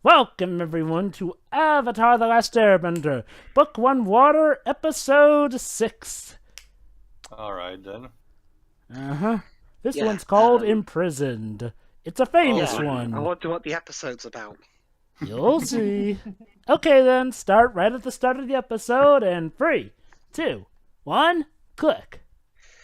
Welcome, everyone, to Avatar The Last Airbender, Book 1 Water, Episode 6. Alright then. This Yeah, one's called Imprisoned. It's a famous Oh, one. I wonder what the episode's about. You'll see. Okay, then, start right at the start of the episode, and 3, 2, 1, click.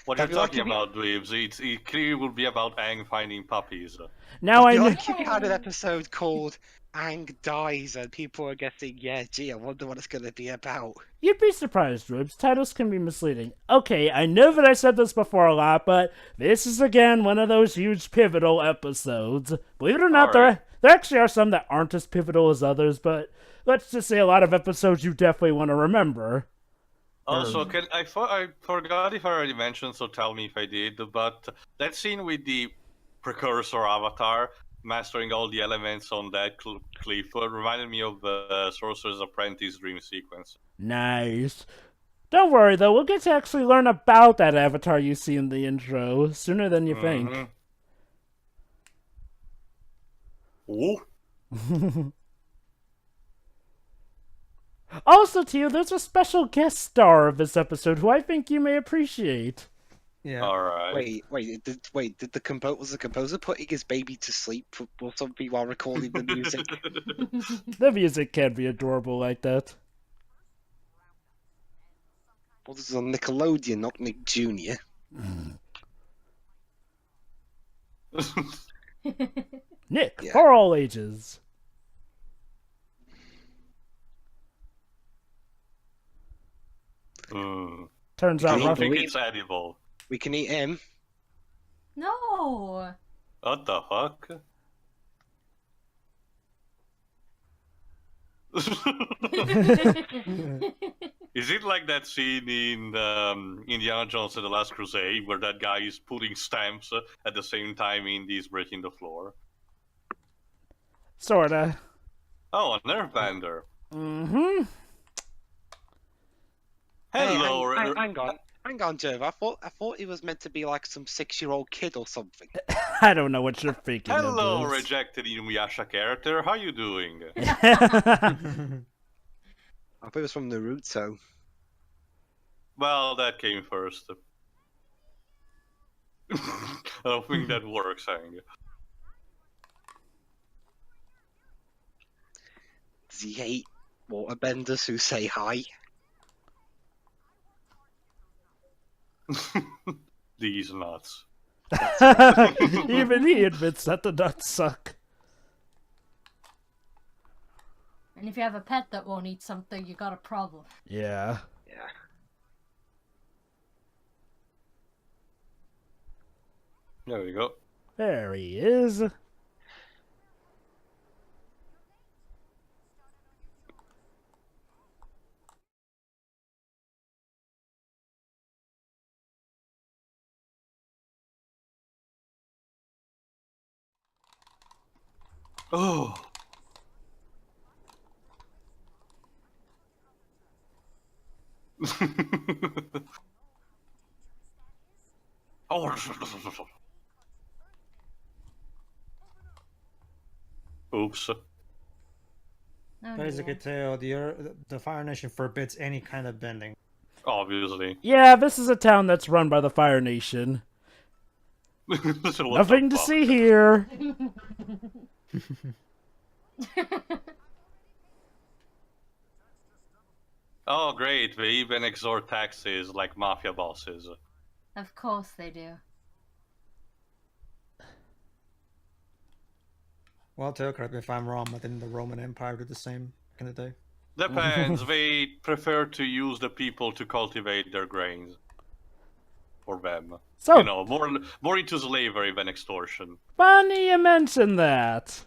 What are Have you you talking actually- about, Dweebs? It clearly will be about Aang finding puppies. Now I I feel know. like if you had an episode called Aang Dies and people are guessing, yeah, gee, I wonder what it's going to be about. You'd be surprised, Rubes. Titles can be misleading. Okay, I know that I said this before a lot, but this is again one of those huge pivotal episodes. Believe it or not, Alright. there actually are some that aren't as pivotal as others, but let's just say a lot of episodes you definitely want to remember. Also, I forgot if I already mentioned, so tell me if I did, but that scene with the precursor avatar mastering all the elements on that cliff reminded me of the Sorcerer's Apprentice dream sequence. Nice. Don't worry, though, we'll get to actually learn about that avatar you see in the intro sooner than you think. Ooh. Also, Tio, there's a special guest star of this episode who I think you may appreciate. Yeah. Alright. Did was the composer putting his baby to sleep or something while recording the music? The music can be adorable like that. Well, this is on Nickelodeon, not Nick Jr. Nick, Yeah. for all ages. Turns I out don't Ruff- think it's edible. We can eat him. No. What the fuck? Is it like that scene in Indiana Jones and the Last Crusade where that guy is putting stamps at the same time Indy's breaking the floor? Sorta. Oh, an earthbender. Mm-hmm. Hello. Hang on, Jerv. I thought he was meant to be like some 6-year-old kid or something. I don't know what you're thinking Hello, of. rejected Inuyasha character. How you doing? I thought it was from Naruto. Well, that came first. I don't think that works, Aang. Does he hate waterbenders who say hi? These nuts. Even he admits that the nuts suck. And if you have a pet that won't eat something, you got a problem. Yeah. Yeah. There we go. There he is. Oh. Oh. Oops. Oh, Basically, dear. Theo, the Fire Nation forbids any kind of bending. Obviously. Yeah, this is a town that's run by the Fire Nation. What Nothing the to fuck? see here. Oh, great. They even extort taxes like mafia bosses. Of course they do. Well, Theo, correct me if I'm wrong, but didn't the Roman Empire do the same back in the day? Depends. They prefer to use the people to cultivate their grains. For them. So, You know, more into slavery than extortion. funny you mention that.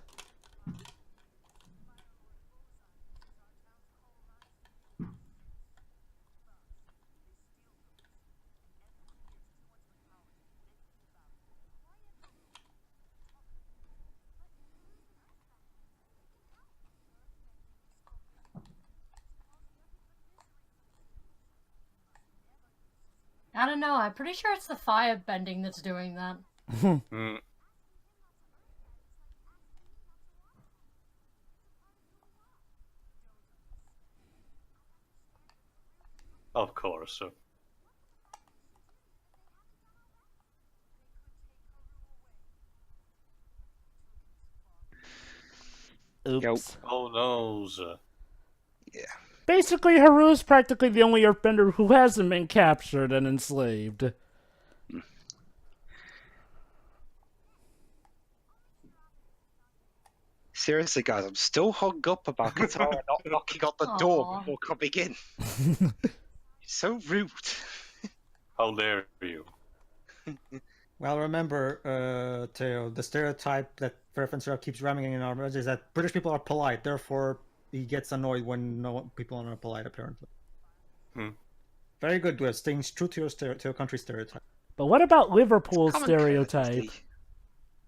I don't know. I'm pretty sure it's the firebending that's doing that. Mm. Of course. Oops. Oh no. Yeah. Basically, Haru is practically the only earthbender who hasn't been captured and enslaved. Seriously, guys, I'm still hung up about Katara not knocking on the door Aw. before coming in. So rude. How dare you? Well, remember, Theo, the stereotype that Preference keeps ramming in our minds is that British people are polite. Therefore, he gets annoyed when people are not polite. Apparently. Very good, Glyph. Staying true to your country stereotype. But what about Liverpool's Common stereotype?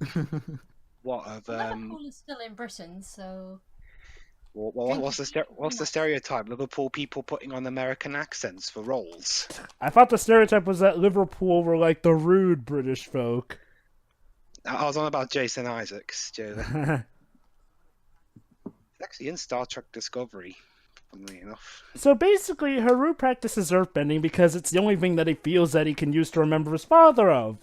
courtesy. What of Liverpool is still in Britain, so what's the stereotype? Liverpool people putting on American accents for roles. I thought the stereotype was that Liverpool were like the rude British folk. I was on about Jason Isaacs. He's actually in Star Trek Discovery, funnily enough. So basically, Haru practices earthbending because it's the only thing that he feels that he can use to remember his father of.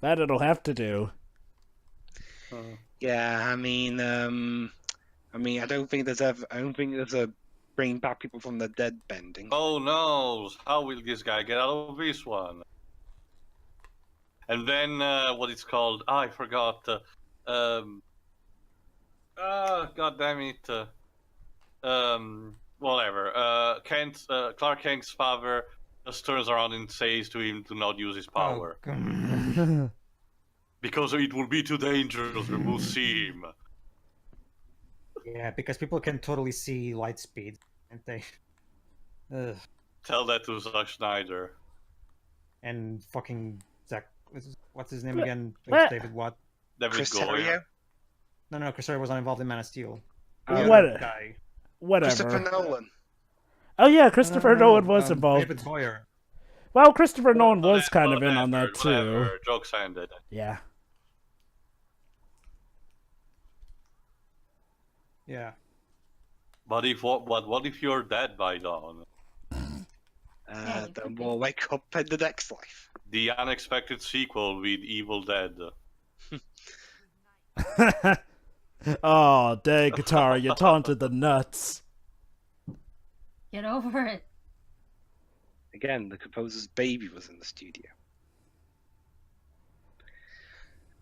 That it'll have to do. Yeah, I don't think there's a bringing back people from the dead bending. Oh no! How will this guy get out of this one? And then what it's called? I forgot. God damn it! Whatever. Clark Kent's father just turns around and says to him to not use his power because it will be too dangerous. We will see him. Yeah, because people can totally see light speed, can't they? Ugh. Tell that to Zack Snyder. And fucking Zach, what's his name again? What? David what? David Chris Goyer. Terrio? No, Chris Terrio was not involved in Man of Steel. What? Guy. Christopher Whatever. Nolan. Oh yeah, Christopher No, Nolan was involved. David Goyer. Well, Christopher Nolan was kind of in on that too. Whatever. Jokes ended. Yeah. Yeah. But what if you're dead by dawn? Then we'll wake up in the next life. The unexpected sequel with Evil Dead. Oh, dang, Katara, you taunted the nuts. get over it. Again, the composer's baby was in the studio.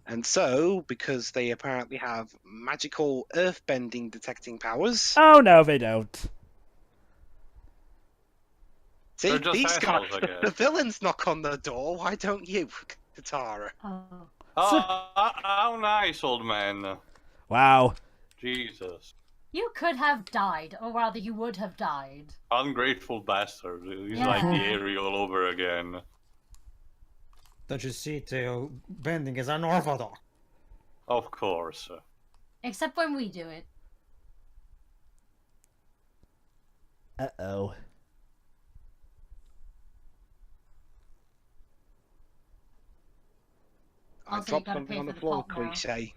And so, because they apparently have magical earthbending detecting powers, Oh no, they don't. see, They're just these guys, assholes, I guess. the villains knock on the door, why don't you, Katara? Oh. Oh, how nice, old man. Wow. Jesus. You could have died, or rather, you would have died. Ungrateful bastard. He's Yeah. like the Ariel all over again. Don't you see, Theo? Bending is unorthodox. Of course. Except when we do it. Uh-oh. I Also, you dropped gotta something pay on the for the floor, pop now. cliche.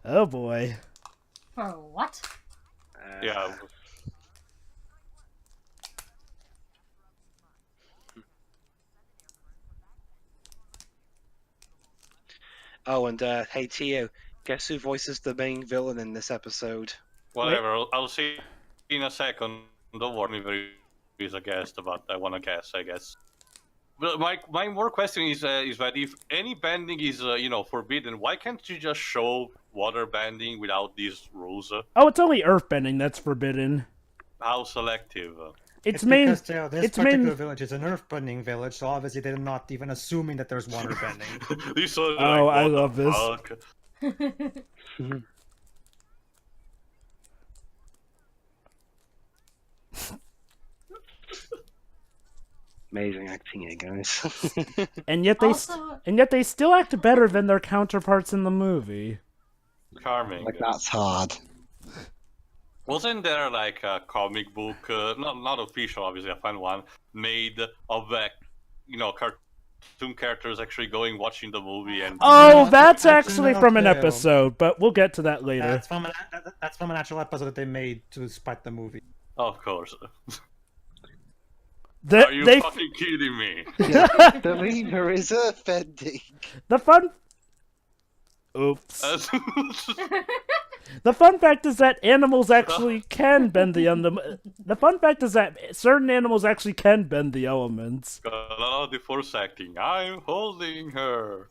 Oh boy. For what? Yeah. Oh, and hey Tio, guess who voices the main villain in this episode? Whatever. I'll see in a second. Don't worry if there is a guest, but I want to guess, I guess. But my more question is that if any bending is forbidden, why can't you just show water bending without these rules? Oh, it's only earthbending that's forbidden. How selective? It's main. because Theo, this it's particular main. village is an earthbending village, so obviously they're not even assuming that there's water bending. These are Oh, like, I what the love this. fuck? Amazing acting here, guys. And yet Also- they still act better than their counterparts in the movie. Charming. Like, that's hard. Wasn't there like a comic book, not official, obviously, a fun one, made of cartoon characters actually going watching the movie and Oh, No, that's that's actually not from an true. episode, but we'll get to that later. That's from an actual episode that they made to spite the movie. of course. The, Are you they, fucking kidding me? The Reaver is earthbending. the fun. Oops. The fun fact is that animals actually can bend the fun fact is that certain animals actually can bend the elements. Got a lot of the force acting. I'm holding her.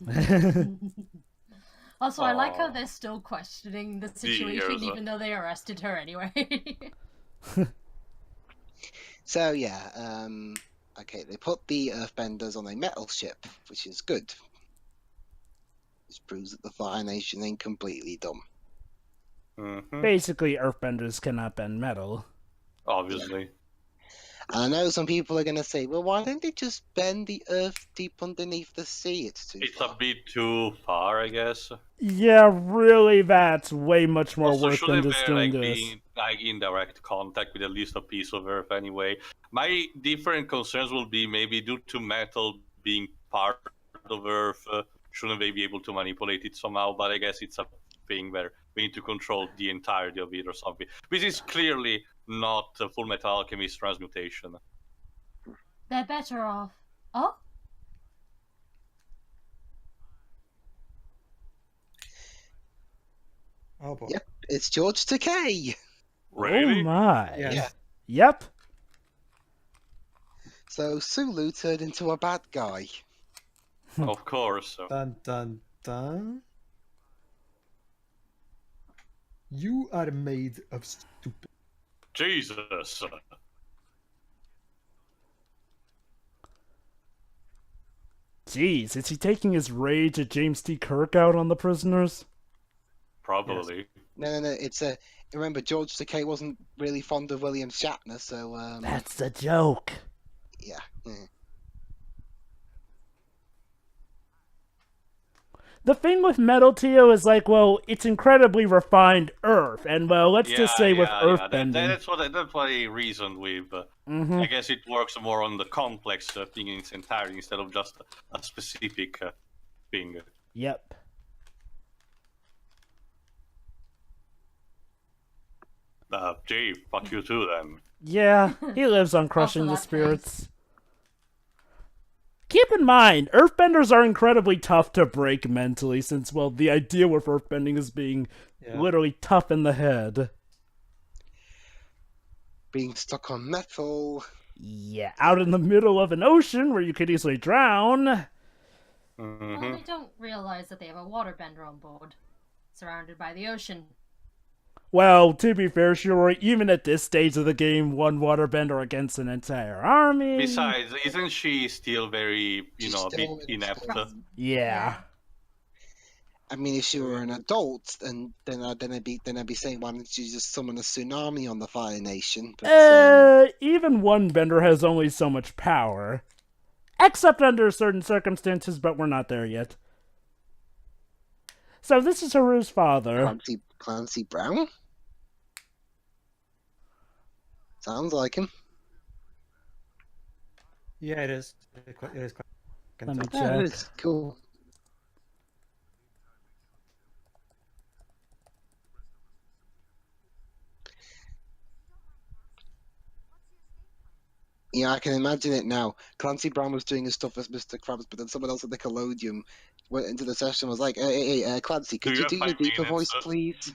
Also, I like how Aw. they're still questioning the situation, Years. even though they arrested her anyway. So yeah, okay, they put the earthbenders on a metal ship, which is good. This proves that the Fire Nation ain't completely dumb. Mhm. Basically, earthbenders cannot bend metal. Obviously. And I know some people are gonna say, well, why don't they just bend the earth deep underneath the sea? It's too It's far. a bit too far, I guess. Yeah, really, that's way much more Also, work than shouldn't just there doing like this. be like in direct contact with at least a piece of earth anyway? My different concerns will be maybe due to metal being part of earth, shouldn't they be able to manipulate it somehow? But I guess it's a thing where we need to control the entirety of it or something. Which is clearly not Full Metal Alchemist transmutation. They're better off. Oh? Oh boy. Yep, it's George Takei. Really? Oh my. Yes. Yeah. Yep. So Sulu turned into a bad guy. Of course. Dun dun dun. You are made of stupid. Jesus. Jeez, is he taking his rage at James T. Kirk out on the prisoners? Probably. No, it's a. Remember, George Takei wasn't really fond of William Shatner, so That's the joke. yeah. The thing with metal, Tio, is like, well, it's incredibly refined earth, and well, let's just say with earthbending. That's what I reasoned with. Mhm. I guess it works more on the complex thing in its entirety instead of just a specific thing. Yep. Gee, fuck you too then. Yeah, he lives on crushing the that spirits. Keep in mind, earthbenders are incredibly tough to break mentally, since, well, the idea with earthbending is being Yeah. literally tough in the head. Being stuck on metal. Yeah, out in the middle of an ocean where you could easily drown. Well, Hmm. they don't realize that they have a waterbender on board, surrounded by the ocean. Well, to be fair, sure, even at this stage of the game, one waterbender against an entire army. Besides, isn't she still very, She's a bit still inept? Yeah. I mean, if she were an adult, then I'd be saying, why don't you just summon a tsunami on the Fire Nation? But, Even one bender has only so much power. Except under certain circumstances, but we're not there yet. So this is Haru's father. Clancy Brown? Sounds like him. Yeah, it is. It is. Let me Yeah, check. it is. Cool. Yeah, I can imagine it now. Clancy Brown was doing his stuff as Mr. Krabs, but then someone else at Nickelodeon went into the session and was like, hey, Clancy, could Do you you do have your 5 deeper minutes, voice, please?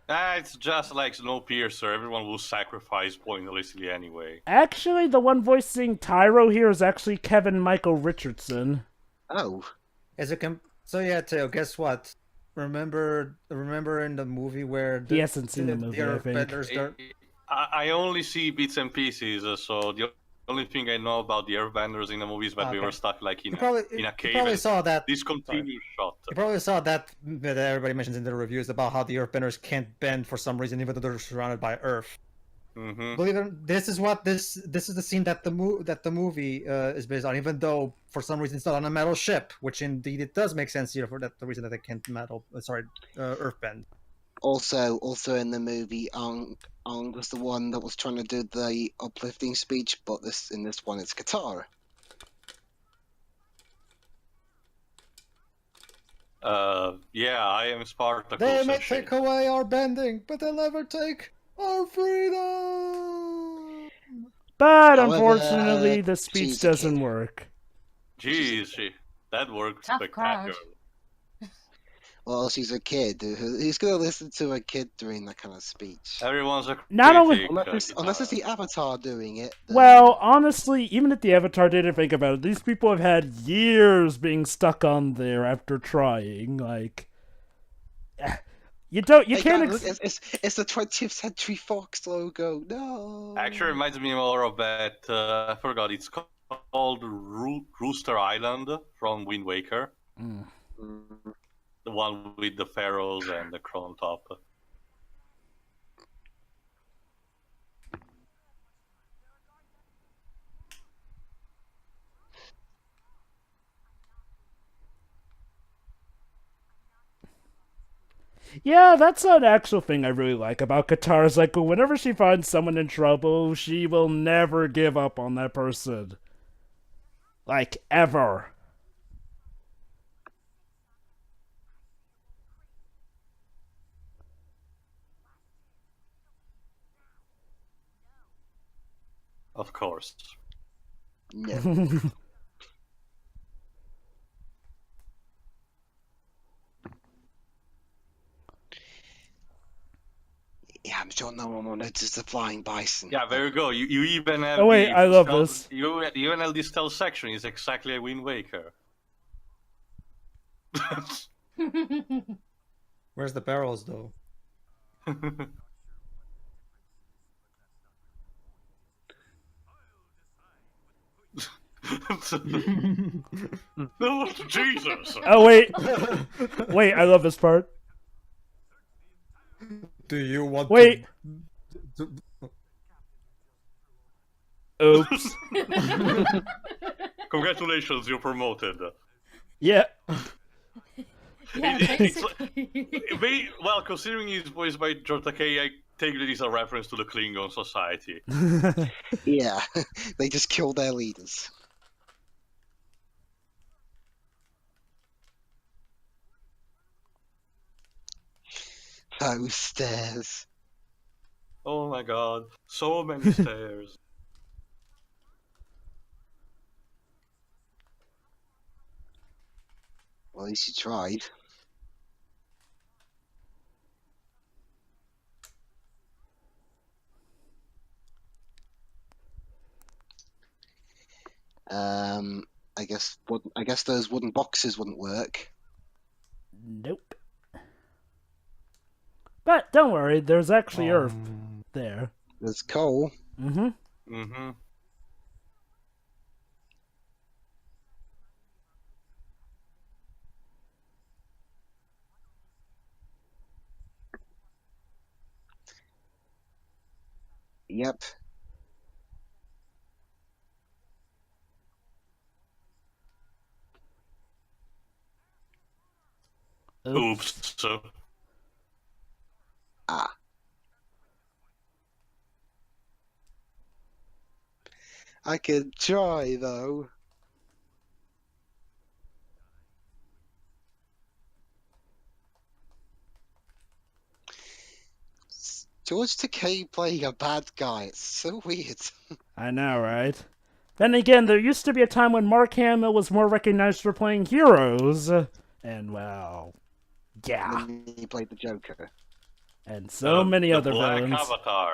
It's just like Snowpiercer. Everyone will sacrifice pointlessly anyway. Actually, the one voicing Tyro here is actually Kevin Michael Richardson. Oh. So yeah, Teo, guess what? Remember in the movie where He hasn't seen the movie, I think. Airbenders don't- I only see bits and pieces, so the only thing I know about the Airbenders in the movie is that they Okay. were stuck like in You a cave. probably And saw that. this Sorry. continuous shot. You probably saw that everybody mentions in the reviews about how the Earthbenders can't bend for some reason, even though they're surrounded by Earth. Mm-hmm. Believe it or not, this is the scene that the movie is based on. Even though for some reason it's not on a metal ship, which indeed it does make sense here for that the reason that they can't earthbend. Also in the movie, Ang was the one that was trying to do the uplifting speech, but in this one it's Katara. Yeah, I am Spartacus. They may and shit. take away our bending, but they'll never take our freedom. But However, unfortunately, the speech she's a doesn't kid. work. Jeez, that worked Tough spectacularly. Well, she's a kid. Who's going to listen to a kid doing that kind of speech? Everyone's a Not only- critic, Unless it's the Avatar doing it. then- Well, honestly, even if the Avatar didn't think about it, these people have had years being stuck on there after trying. Like, you can't. God, look, it's the 20th Century Fox logo. No. Actually, reminds me more of that. I forgot. It's called Rooster Island from Wind Waker. Mm. The one with the pharaohs and the crown top. Yeah, that's an actual thing I really like about Katara's. Like, whenever she finds someone in trouble, she will never give up on that person. Like, ever. Of course. No. Yeah, I'm sure no one will notice the flying bison. Yeah, there you go. You even have. Oh, wait, the I love stealth- this. You even have this stealth section. It's exactly a Wind Waker. Where's the barrels, though? No, Jesus! Oh, wait. Wait, I love this part. Do you want? Wait. To... Oops. Congratulations, you're promoted. Yeah. Yeah, It's basically. well, considering he's voiced by George Takei, I take that it's a reference to the Klingon society. Yeah, they just kill their leaders. Those stairs. Oh my god, so many stairs. Well, at least you tried. I guess those wooden boxes wouldn't work. Nope. But don't worry, there's actually Earth there. There's coal. Mm-hmm. Mm-hmm. Yep. Oops. So. Ah. I could try though. George Takei playing a bad guy. It's so weird. I know, right? Then again, there used to be a time when Mark Hamill was more recognized for playing heroes. And, well, yeah. And then he played the Joker. And so many the other Black villains. Avatar.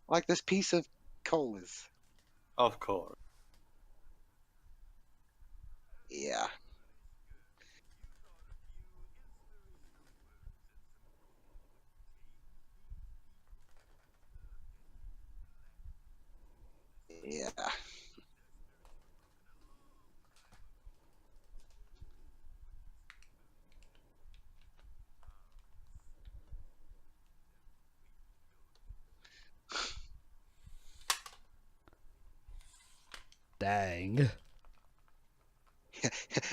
Like this piece of coal is. Of course. Yeah. Yeah. Dang.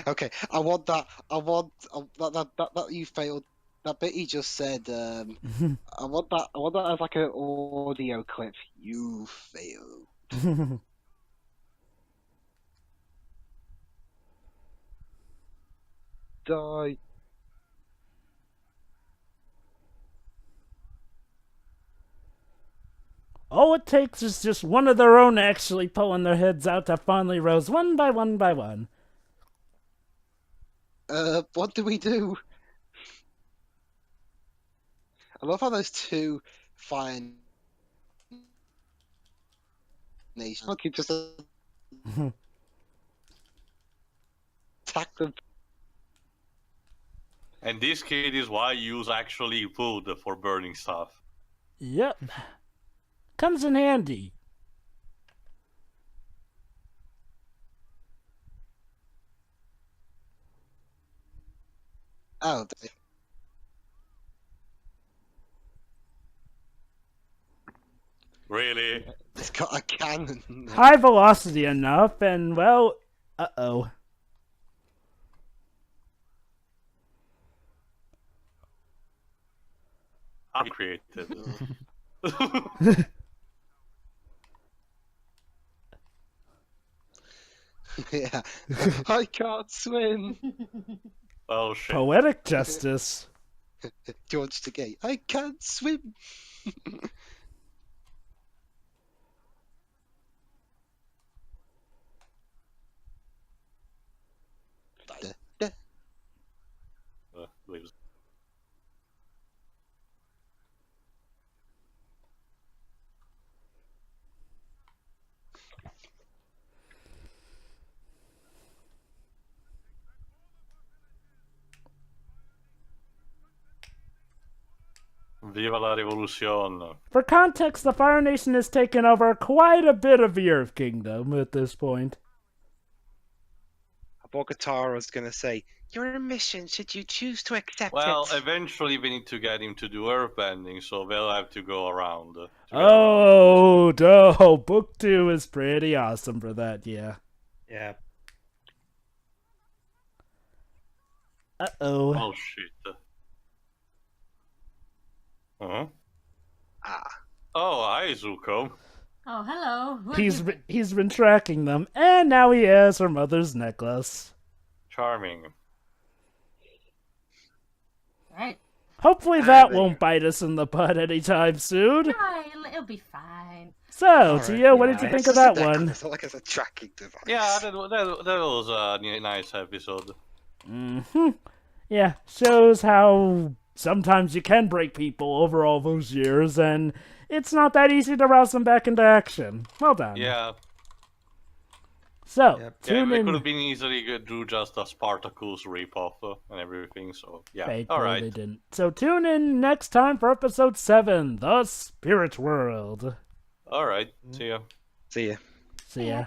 Okay, I want that. I want that you failed. That bit you just said. I want that. I want that as like an audio clip. You failed. Die. All it takes is just one of their own actually pulling their heads out to finally rose one by one by one. What do we do? I love how those two fire nations. Okay, just attack them. And this kid is why you use actually wood for burning stuff. Yep. Comes in handy. Oh, Really? it's got a cannon. High velocity enough, and well, uh-oh. I created. Yeah. I can't swim. Oh shit. Poetic justice. George the Gate. I can't swim. Leaves. Viva la revolution. For context, the Fire Nation has taken over quite a bit of the Earth Kingdom at this point. I thought Katara was going to say, "You're a mission. Should you choose to accept Well, it?" eventually we need to get him to do earthbending, so they'll have to go around. Oh, no. Book 2 is pretty awesome for that, yeah. Yeah. Uh-oh. Oh shit. Uh-huh. Ah. Oh, hi, Zuko. Oh, hello. Who have He's you been, he's been tracking them, and now he has her mother's necklace. Charming. Right. Hopefully that there you won't bite us in the butt anytime soon. Ah, it'll be fine. So, Alright, Tia, what yeah. did you It's think of just a that one? It's not like it's a tracking device. Yeah, that was a nice episode. Mm-hmm. Yeah, shows how sometimes you can break people over all those years, and it's not that easy to rouse them back into action. Well done. Yeah, So, Yep. yeah, tune they in. could have been easily good do just a Spartacus ripoff and everything, so yeah. Faithfully Alright. they didn't. So tune in next time for episode 7, The Spirit World. Alright. See ya. See ya. See ya.